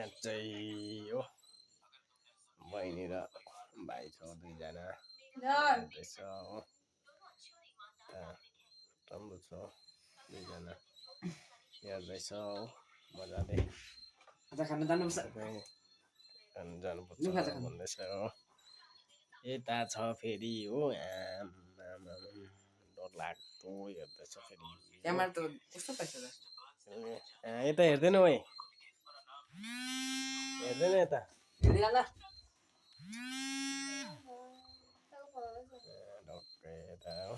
यहाँ चाहिँ हो बहिनी र भाइ छ दुईजना हेर्दैछ हो राम्रो छ दुईजना हेर्दैछ हो मजाले खाना जानुपर्छ खानु जानुपर्छ भन्दैछ हो यता छ फेरि हो डर लाग्दो हेर्दैछ फेरि क्यामेरा त कस्तो पैसा यता हेर्दैन है हेर्दैन यता हेर्दिन ढक्कै यता हो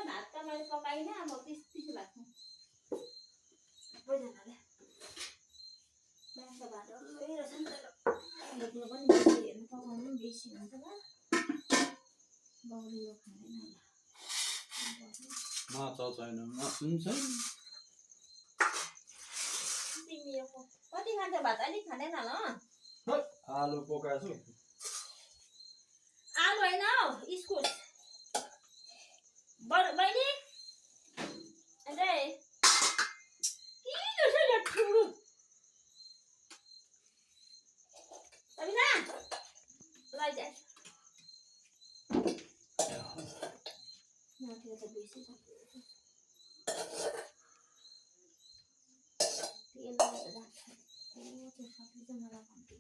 भात त मैले पकाइनँ अब पिस लाग्छ सबैजनाले बिहानको भात डल्लै रहेछ नि त हेर्नु पनि बेसी हेर्नु पकाउनु पनि बेसी हुन्छ ल बाउले यो खाँदैन होला माछा छैन मासु छैन तिमी यो कति खान्छ भात अलिक खाँदैन ल आलु पकाएको छु आलु होइन हौ इस्कुस बहिनी अरे किन छ यो ठुलो सबिना लैजा यहाँ त बेसी छ तेल त जान्छ त्यो सब्जी चाहिँ मलाई कम्ती